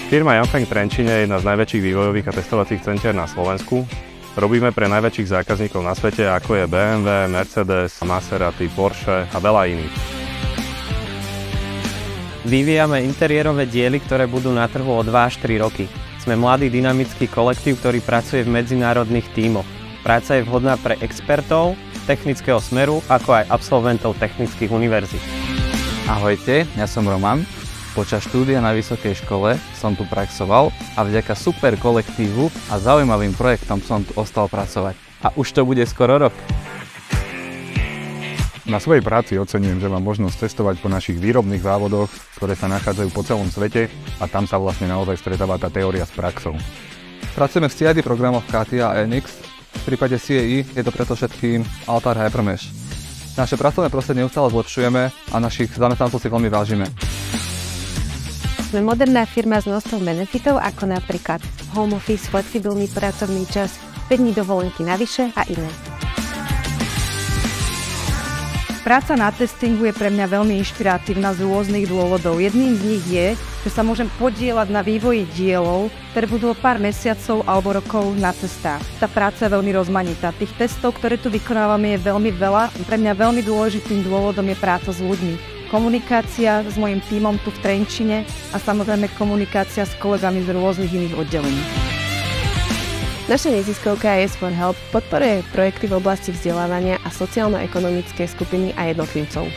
Firma Yanfeng Trenčín je jedna z najväčších vývojových a testovacích centier na Slovensku. Robíme pre najväčších zákazníkov na svete, ako je BMW, Mercedes, Maserati, Porsche a veľa iných. Vyvíjame interiérové diely, ktoré budú na trhu o 2 až 3 roky. Sme mladý dynamický kolektív, ktorý pracuje v medzinárodných tímoch. Práca je vhodná pre expertov technického smeru, ako aj absolventov technických univerzít. Ahojte, ja som Roman. Počas štúdia na vysokej škole som tu praxoval a vďaka super kolektívu a zaujímavým projektom som tu ostal pracovať. A už to bude skoro rok. Na svojej práci oceňujem, že mám možnosť testovať po našich výrobných závodoch, ktoré sa nachádzajú po celom svete a tam sa vlastne naozaj stretáva tá teória s praxou. Pracujeme v CAD programoch CATIA a NX. V prípade CAE je to preto všetkým Altair Hypermesh. Naše pracovné prostredie neustále zlepšujeme a našich zamestnancov si veľmi vážime. Sme moderná firma s množstvom benefitov, ako napríklad home office, flexibilný pracovný čas, 5 dní dovolenky navyše a iné. Práca na testingu je pre mňa veľmi inšpiratívna z rôznych dôvodov. Jedným z nich je, že sa môžem podieľať na vývoji dielov, ktoré budú o pár mesiacov alebo rokov na cestách. Tá práca je veľmi rozmanitá. Tých testov, ktoré tu vykonávame, je veľmi veľa. Pre mňa veľmi dôležitým dôvodom je práca s ľuďmi. Komunikácia s mojím tímom tu v Trenčine a samozrejme komunikácia s kolegami z rôznych iných oddelení. Naša neziskovka Yes for Help podporuje projekty v oblasti vzdelávania a sociálno-ekonomické skupiny a jednotlivcov.